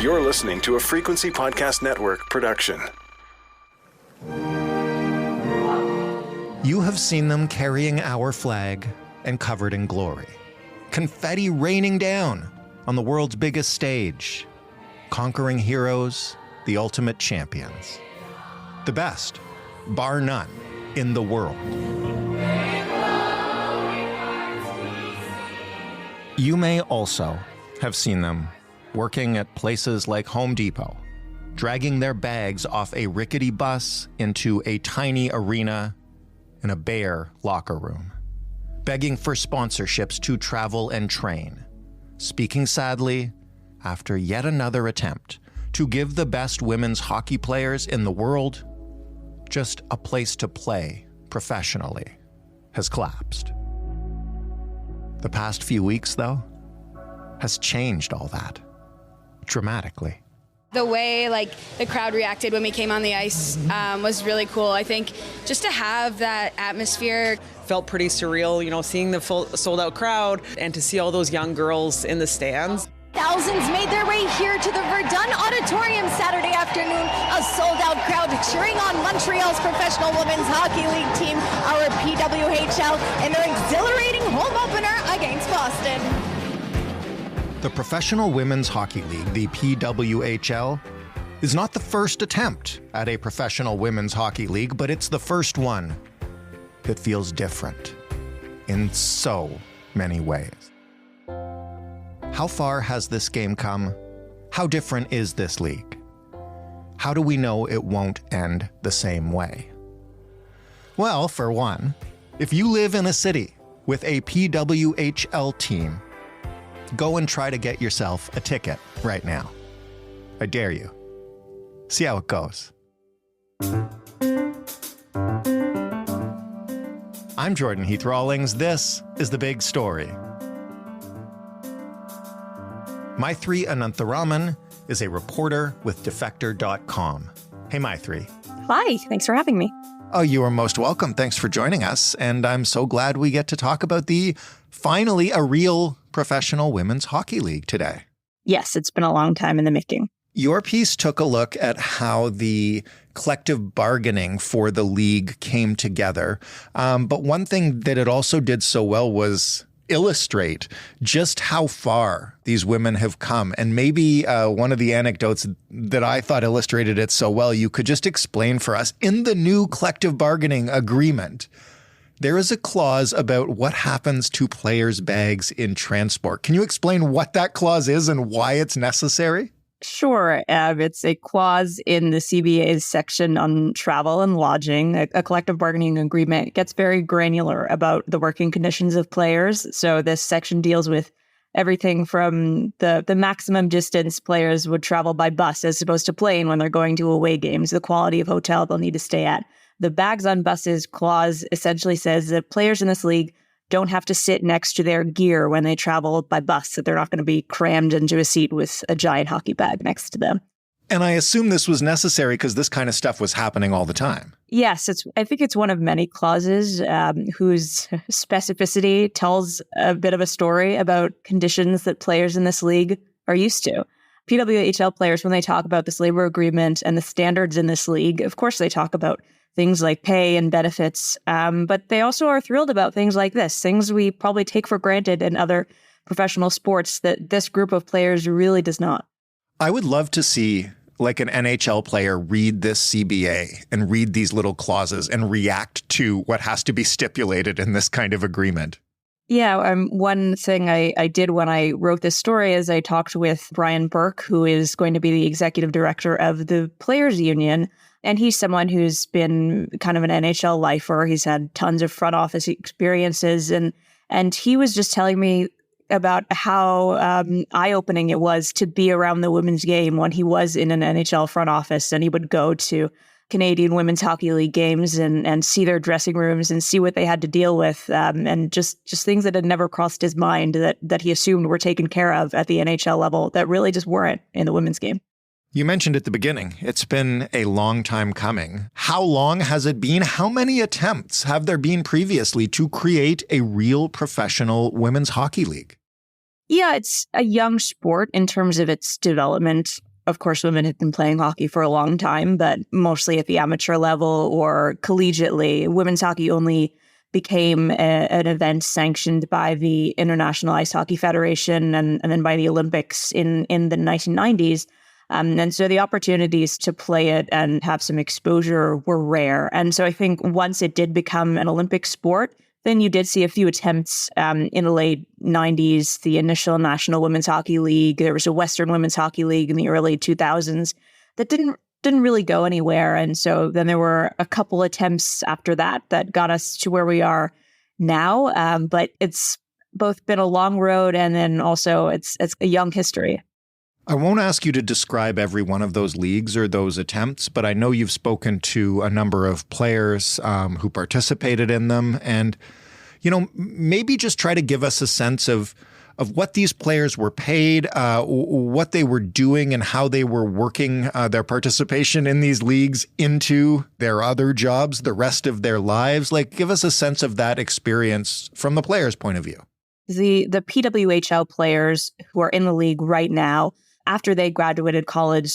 You're listening to a Frequency Podcast Network production. You have seen them carrying our flag and covered in glory. Confetti raining down on the world's biggest stage. Conquering heroes, the ultimate champions. The best, bar none, in the world. You may also have seen them working at places like Home Depot, dragging their bags off a rickety bus into a tiny arena in a bare locker room, begging for sponsorships to travel and train, speaking sadly after yet another attempt to give the best women's hockey players in the world just a place to play professionally has collapsed. The past few weeks, though, has changed all that dramatically. The way the crowd reacted when we came on the ice was really cool. I think just to have that atmosphere felt pretty surreal, seeing the full sold-out crowd and to see all those young girls in the stands. Thousands made their way here to the Verdun Auditorium Saturday afternoon. A sold-out crowd cheering on Montreal's professional women's hockey league team, our PWHL, in their exhilarating home opener against Boston. The Professional Women's Hockey League, the PWHL, is not the first attempt at a professional women's hockey league, but it's the first one that feels different in so many ways. How far has this game come? How different is this league? How do we know it won't end the same way? Well, for one, if you live in a city with a PWHL team, go and try to get yourself a ticket right now. I dare you. See how it goes. I'm Jordan Heath Rawlings. This is The Big Story. Maitreyi Anantharaman is a reporter with Defector.com. Hey, Maitreyi. Hi, thanks for having me. Oh, you are most welcome. Thanks for joining us. And I'm so glad we get to talk about finally a real professional women's hockey league today. Yes, it's been a long time in the making. Your piece took a look at how the collective bargaining for the league came together. But one thing that it also did so well was illustrate just how far these women have come. And maybe one of the anecdotes that I thought illustrated it so well, you could just explain for us. In the new collective bargaining agreement, there is a clause about what happens to players' bags in transport. Can you explain what that clause is and why it's necessary? Sure. It's a clause in the CBA's section on travel and lodging. A collective bargaining agreement gets very granular about the working conditions of players. So this section deals with everything from the maximum distance players would travel by bus as opposed to plane when they're going to away games, the quality of hotel they'll need to stay at. The bags on buses clause essentially says that players in this league don't have to sit next to their gear when they travel by bus, that they're not going to be crammed into a seat with a giant hockey bag next to them. And I assume this was necessary because this kind of stuff was happening all the time. Yes, I think it's one of many clauses whose specificity tells a bit of a story about conditions that players in this league are used to. PWHL players, when they talk about this labor agreement and the standards in this league, of course they talk about things like pay and benefits, but they also are thrilled about things like this, things we probably take for granted in other professional sports that this group of players really does not. I would love to see like an NHL player read this CBA and read these little clauses and react to what has to be stipulated in this kind of agreement. Yeah, one thing I did when I wrote this story is I talked with Brian Burke, who is going to be the executive director of the Players Union. And he's someone who's been kind of an NHL lifer. He's had tons of front office experiences. And he was just telling me about how eye-opening it was to be around the women's game when he was in an NHL front office. And he would go to Canadian Women's Hockey League games and see their dressing rooms and see what they had to deal with. And just things that had never crossed his mind that he assumed were taken care of at the NHL level that really just weren't in the women's game. You mentioned at the beginning, it's been a long time coming. How long has it been? How many attempts have there been previously to create a real professional women's hockey league? Yeah, it's a young sport in terms of its development. of course, women had been playing hockey for a long time, but mostly at the amateur level or collegiately. Women's hockey only became an event sanctioned by the International Ice Hockey Federation and then by the Olympics in the 1990s. And so the opportunities to play it and have some exposure were rare. And so I think once it did become an Olympic sport, then you did see a few attempts in the late 90s, the initial National Women's Hockey League. There was a Western Women's Hockey League in the early 2000s that didn't really go anywhere. And so then there were a couple attempts after that got us to where we are now. But it's both been a long road and then also it's a young history. I won't ask you to describe every one of those leagues or those attempts, but I know you've spoken to a number of players who participated in them. And, maybe just try to give us a sense of what these players were paid, what they were doing and how they were working their participation in these leagues into their other jobs, the rest of their lives. Like, give us a sense of that experience from the players' point of view. The PWHL players who are in the league right now, after they graduated college,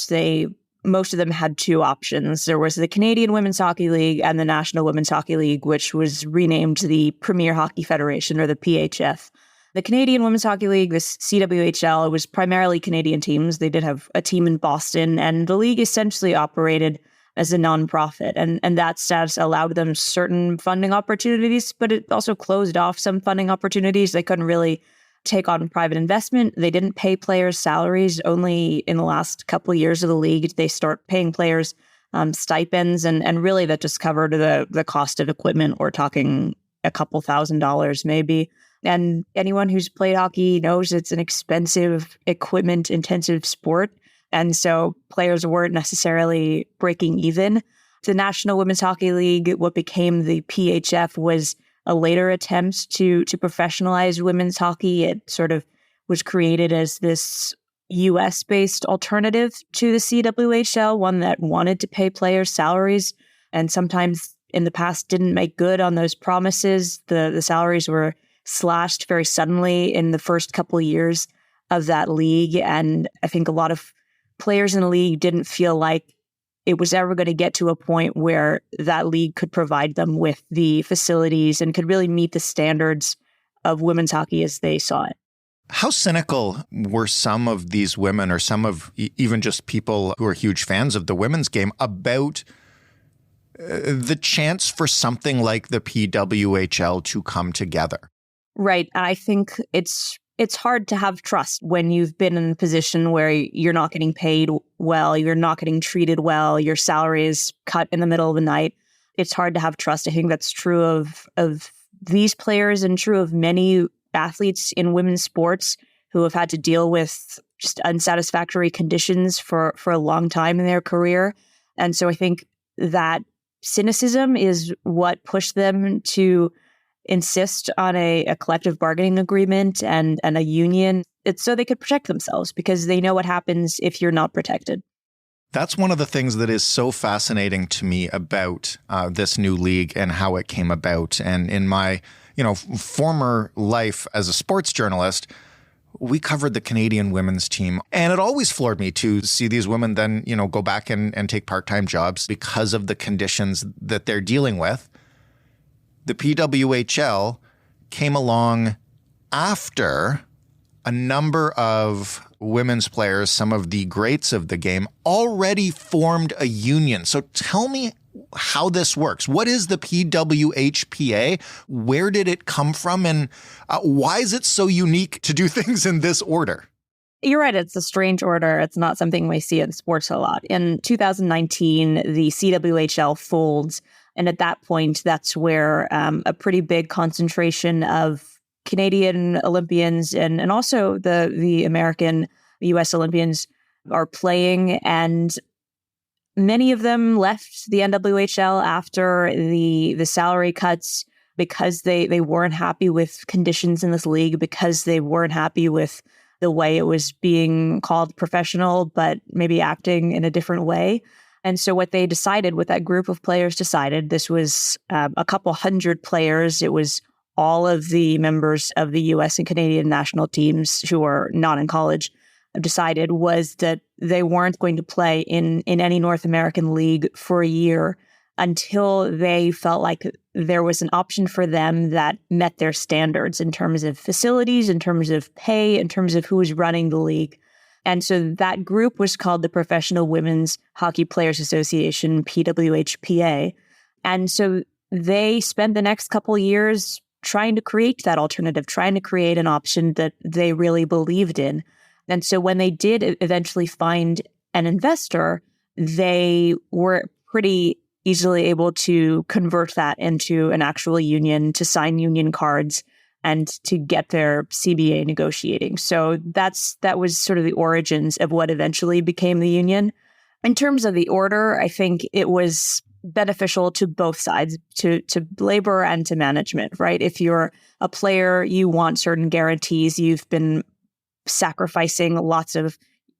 most of them had two options. There was the Canadian Women's Hockey League and the National Women's Hockey League, which was renamed the Premier Hockey Federation, or the PHF. The Canadian Women's Hockey League, this CWHL, was primarily Canadian teams. They did have a team in Boston, and the league essentially operated as a nonprofit. And that status allowed them certain funding opportunities, but it also closed off some funding opportunities. They couldn't really take on private investment. They didn't pay players salaries. Only in the last couple of years of the league did they start paying players stipends, and really that just covered the cost of equipment. We're talking a couple $1,000s maybe. And anyone who's played hockey knows it's an expensive, equipment-intensive sport. And so players weren't necessarily breaking even. The National Women's Hockey League, what became the PHF, was a later attempt to professionalize women's hockey. It sort of was created as this US-based alternative to the CWHL, one that wanted to pay players salaries and sometimes in the past didn't make good on those promises. The salaries were slashed very suddenly in the first couple of years of that league. And I think a lot of players in the league didn't feel like it was ever going to get to a point where that league could provide them with the facilities and could really meet the standards of women's hockey as they saw it. How cynical were some of these women, or some of even just people who are huge fans of the women's game, about the chance for something like the PWHL to come together? Right. And I think it's hard to have trust when you've been in a position where you're not getting paid well, you're not getting treated well, your salary is cut in the middle of the night. It's hard to have trust. I think that's true of these players and true of many athletes in women's sports who have had to deal with just unsatisfactory conditions for a long time in their career. And so I think that cynicism is what pushed them to insist on a collective bargaining agreement and a union. It's so they could protect themselves, because they know what happens if you're not protected. That's one of the things that is so fascinating to me about this new league and how it came about. And in my, former life as a sports journalist, we covered the Canadian women's team. And it always floored me to see these women then, go back and take part-time jobs because of the conditions that they're dealing with. The PWHL came along after a number of women's players, some of the greats of the game, already formed a union. So tell me how this works. What is the PWHPA? Where did it come from? And why is it so unique to do things in this order? You're right. It's a strange order. It's not something we see in sports a lot. In 2019, the CWHL folds. And at that point, that's where a pretty big concentration of Canadian Olympians and also the American, U.S. Olympians are playing. And many of them left the NWHL after the salary cuts because they weren't happy with conditions in this league, because they weren't happy with the way it was being called professional, but maybe acting in a different way. And so what they decided, what that group of players decided, this was a couple hundred players. It was all of the members of the U.S. and Canadian national teams who are not in college. decided was that they weren't going to play in any North American league for a year until they felt like there was an option for them that met their standards in terms of facilities, in terms of pay, in terms of who was running the league. And so that group was called the Professional Women's Hockey Players Association, PWHPA. And so they spent the next couple of years trying to create that alternative, trying to create an option that they really believed in. And so when they did eventually find an investor, they were pretty easily able to convert that into an actual union, to sign union cards, and to get their CBA negotiating. So that was sort of the origins of what eventually became the union. In terms of the order, I think it was beneficial to both sides, to labor and to management, right? If you're a player, you want certain guarantees. You've been sacrificing lots of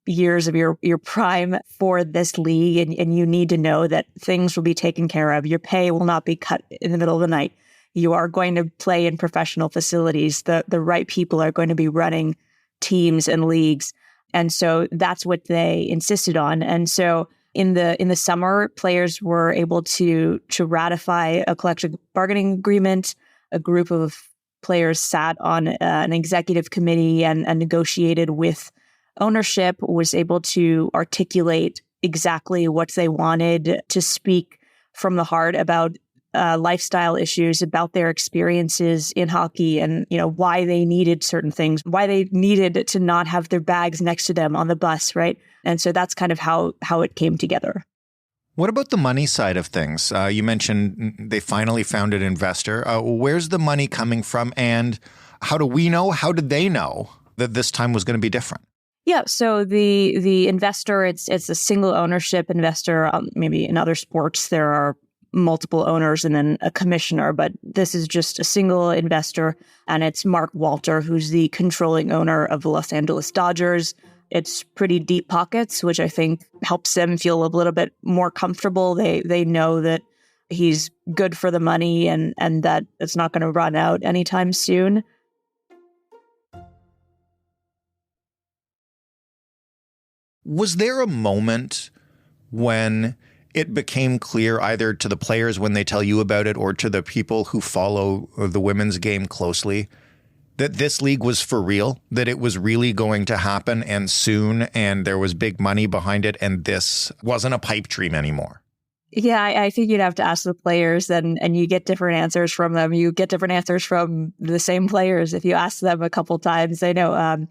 years of your prime for this league, and you need to know that things will be taken care of. Your pay will not be cut in the middle of the night. You are going to play in professional facilities. The right people are going to be running teams and leagues. And so that's what they insisted on. And so in the summer, players were able to ratify a collective bargaining agreement. A group of players sat on an executive committee and negotiated with ownership, was able to articulate exactly what they wanted, to speak from the heart about lifestyle issues, about their experiences in hockey, and why they needed certain things, why they needed to not have their bags next to them on the bus, right? And so that's kind of how it came together. What about the money side of things? You mentioned they finally found an investor. Where's the money coming from, and how do we know? How did they know that this time was going to be different? Yeah, so the investor, it's a single ownership investor. Maybe in other sports there are multiple owners and then a commissioner, but this is just a single investor, and it's Mark Walter, who's the controlling owner of the Los Angeles Dodgers. It's pretty deep pockets, which I think helps them feel a little bit more comfortable. They know that he's good for the money and that it's not going to run out anytime soon. Was there a moment when it became clear, either to the players when they tell you about it or to the people who follow the women's game closely, that this league was for real, that it was really going to happen and soon, and there was big money behind it, and this wasn't a pipe dream anymore? Yeah, I think you'd have to ask the players, and you get different answers from them. You get different answers from the same players if you ask them a couple times. I know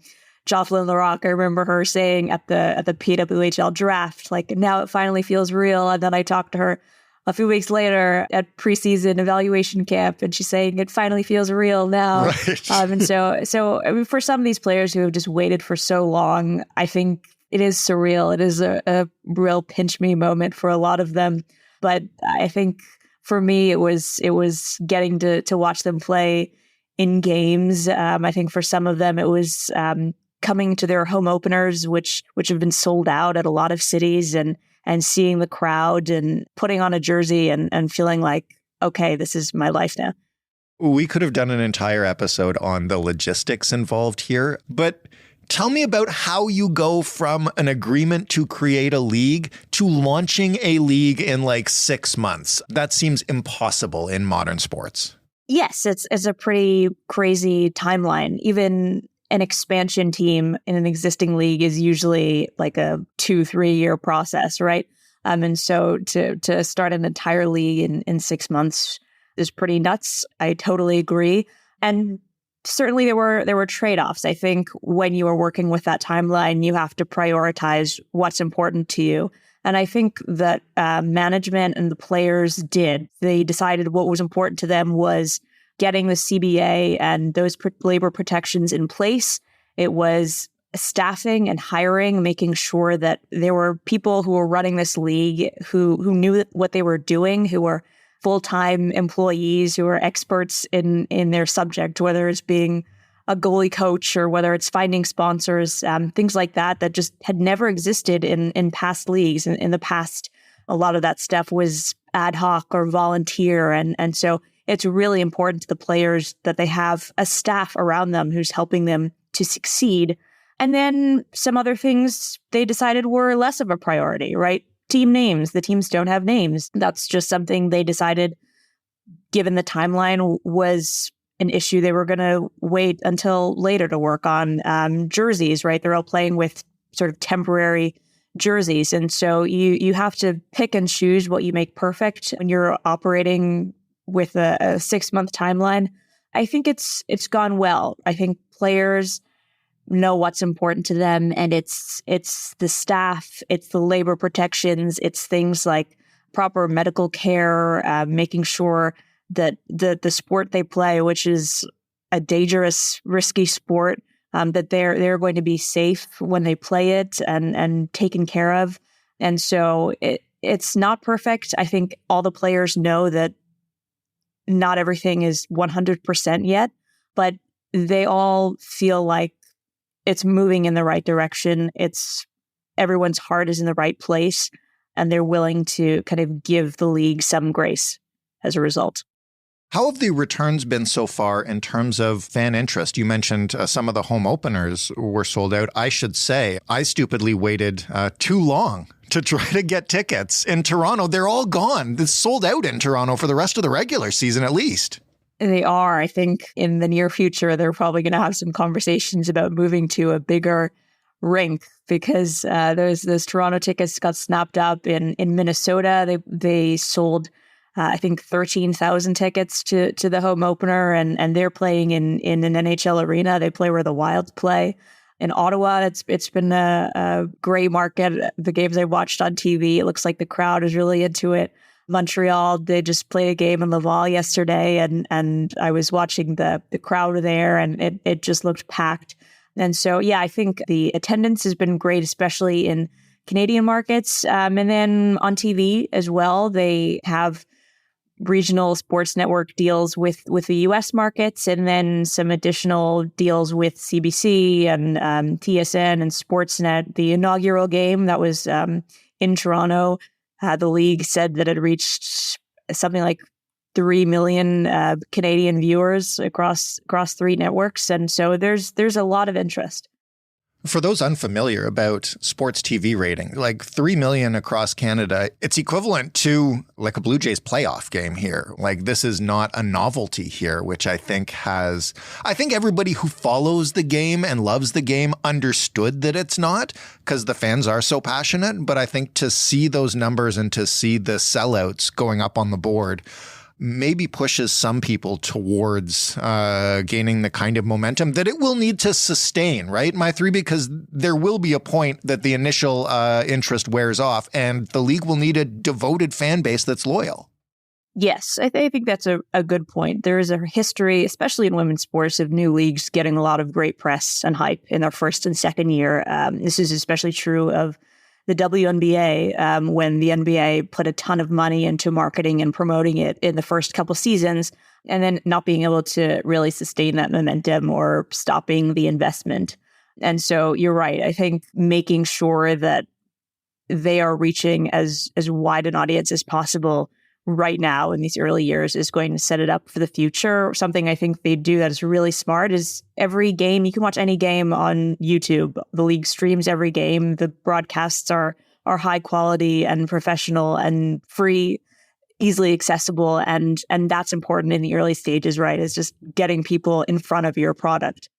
Jocelyn Larocque, I remember her saying at the PWHL draft, like, now it finally feels real. And then I talked to her a few weeks later at preseason evaluation camp, and she's saying it finally feels real now. Right. And so I mean, for some of these players who have just waited for so long, I think it is surreal. It is a real pinch me moment for a lot of them. But I think for me, it was getting to watch them play in games. I think for some of them, it was coming to their home openers, which have been sold out at a lot of cities, and seeing the crowd and putting on a jersey and feeling like, okay, this is my life now. We could have done an entire episode on the logistics involved here, but tell me about how you go from an agreement to create a league to launching a league in like 6 months. That seems impossible in modern sports. Yes, it's a pretty crazy timeline. Even an expansion team in an existing league is usually like a 2-3 year process, right? And so to start an entire league in 6 months is pretty nuts. I totally agree. And certainly there were trade-offs. I think when you are working with that timeline, you have to prioritize what's important to you. And I think that management and the players did. They decided what was important to them was getting the CBA and those labor protections in place. It was staffing and hiring, making sure that there were people who were running this league who knew what they were doing, who were full-time employees, who are experts in their subject, whether it's being a goalie coach or whether it's finding sponsors, things like that just had never existed in past leagues. In the past, a lot of that stuff was ad hoc or volunteer. And so it's really important to the players that they have a staff around them who's helping them to succeed. And then some other things they decided were less of a priority, right? Team names. The teams don't have names. That's just something they decided, given the timeline, was an issue they were going to wait until later to work on. Jerseys, right? They're all playing with sort of temporary jerseys. And so you have to pick and choose what you make perfect when you're operating with a 6-month timeline. I think it's gone well. I think players know what's important to them, and it's the staff, it's the labor protections, it's things like proper medical care, making sure that the sport they play, which is a dangerous, risky sport, that they're going to be safe when they play it and taken care of. And so it's not perfect. I think all the players know that not everything is 100% yet, but they all feel like it's moving in the right direction. Everyone's heart is in the right place, and they're willing to kind of give the league some grace as a result. How have the returns been so far in terms of fan interest? You mentioned some of the home openers were sold out. I should say, I stupidly waited too long to try to get tickets. In Toronto, they're all gone. It's sold out in Toronto for the rest of the regular season, at least. They are. I think in the near future, they're probably going to have some conversations about moving to a bigger rink, because those Toronto tickets got snapped up in Minnesota. They sold, I think, 13,000 tickets to the home opener, and they're playing in an NHL arena. They play where the Wild play. In Ottawa, it's been a great market. The games I watched on TV, it looks like the crowd is really into it. Montreal, they just played a game in Laval yesterday, and I was watching the crowd there, and it just looked packed. And so, yeah, I think the attendance has been great, especially in Canadian markets. And then on TV as well, they have regional sports network deals with the U.S. markets, and then some additional deals with CBC and TSN and Sportsnet. The inaugural game that was in Toronto, the league said that it reached something like 3 million Canadian viewers across 3 networks, and so there's a lot of interest. For those unfamiliar about sports TV rating, like 3 million across Canada, it's equivalent to like a Blue Jays playoff game here. Like, this is not a novelty here, which I think everybody who follows the game and loves the game understood that it's not, because the fans are so passionate. But I think to see those numbers and to see the sellouts going up on the board maybe pushes some people towards gaining the kind of momentum that it will need to sustain, right, Maitreyi? Because there will be a point that the initial interest wears off, and the league will need a devoted fan base that's loyal. Yes, I think that's a good point. There is a history, especially in women's sports, of new leagues getting a lot of great press and hype in their first and second year. This is especially true of the WNBA, when the NBA put a ton of money into marketing and promoting it in the first couple seasons, and then not being able to really sustain that momentum or stopping the investment. And so you're right. I think making sure that they are reaching as wide an audience as possible right now in these early years is going to set it up for the future. Something I think they do that is really smart is every game, you can watch any game on YouTube. The league streams every game. The broadcasts are high quality and professional and free, easily accessible. And that's important in the early stages, right? Is just getting people in front of your product.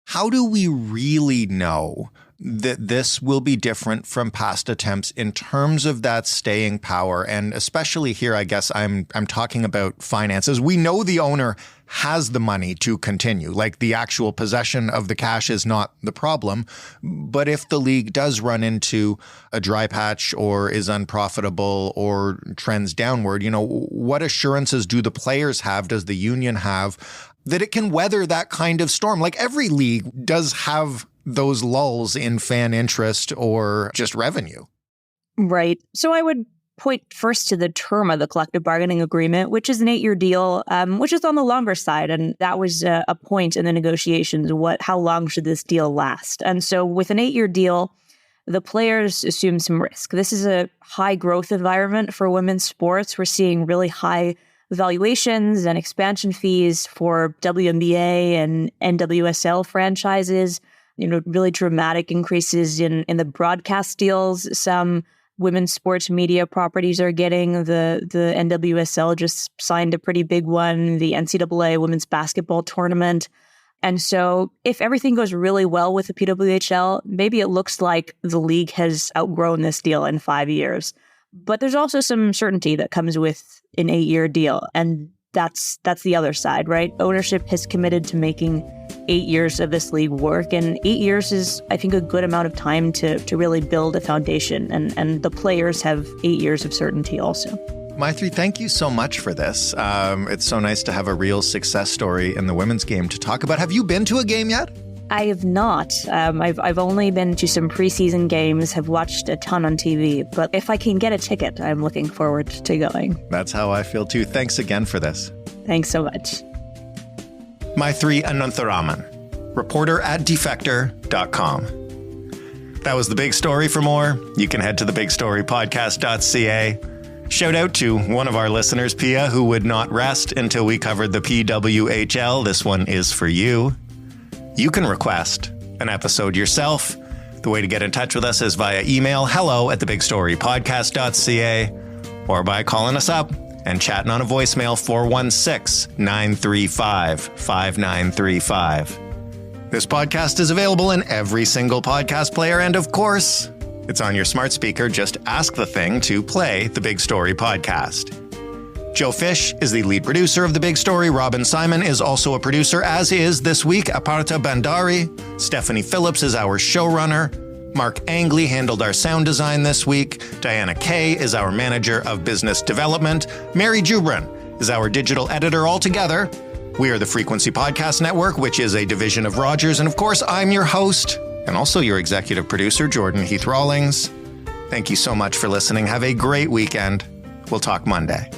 How do we really know that this will be different from past attempts in terms of that staying power? And especially here, I guess I'm talking about finances. We know the owner has the money to continue. Like, the actual possession of the cash is not the problem. But if the league does run into a dry patch or is unprofitable or trends downward, what assurances do the players have? Does the union have that it can weather that kind of storm? Like, every league does have those lulls in fan interest or just revenue. Right. So I would point first to the term of the collective bargaining agreement, which is an 8-year deal, which is on the longer side. And that was a point in the negotiations. How long should this deal last? And so with an 8-year deal, the players assume some risk. This is a high growth environment for women's sports. We're seeing really high valuations and expansion fees for WNBA and NWSL franchises. really dramatic increases in the broadcast deals some women's sports media properties are getting. The NWSL just signed a pretty big one, the NCAA women's basketball tournament. And so if everything goes really well with the PWHL, maybe it looks like the league has outgrown this deal in 5 years. But there's also some certainty that comes with an 8-year deal. And that's the other side, right? Ownership has committed to making 8 years of this league work. And 8 years is, I think, a good amount of time to really build a foundation. And the players have 8 years of certainty also. Maitreyi, thank you so much for this. It's so nice to have a real success story in the women's game to talk about. Have you been to a game yet? I have not. I've only been to some preseason games, have watched a ton on TV, but if I can get a ticket, I'm looking forward to going. That's how I feel too. Thanks again for this. Thanks so much. Maitreyi Anantharaman, reporter at Defector.com. That was The Big Story. For more, you can head to thebigstorypodcast.ca. Shout out to one of our listeners, Pia, who would not rest until we covered the PWHL. This one is for you. You can request an episode yourself. The way to get in touch with us is via email, hello@thebigstorypodcast.ca, or by calling us up and chatting on a voicemail, 416-935-5935. This podcast is available in every single podcast player, and of course, it's on your smart speaker. Just ask the thing to play The Big Story Podcast. Joe Fish is the lead producer of The Big Story. Robin Simon is also a producer, as is this week Aparta Bandari. Stephanie Phillips is our showrunner. Mark Angley handled our sound design this week. Diana Kay is our manager of business development. Mary Jubrin is our digital editor. Altogether, we are the Frequency Podcast Network, which is a division of Rogers. And of course, I'm your host and also your executive producer, Jordan Heath Rawlings. Thank you so much for listening. Have a great weekend. We'll talk Monday.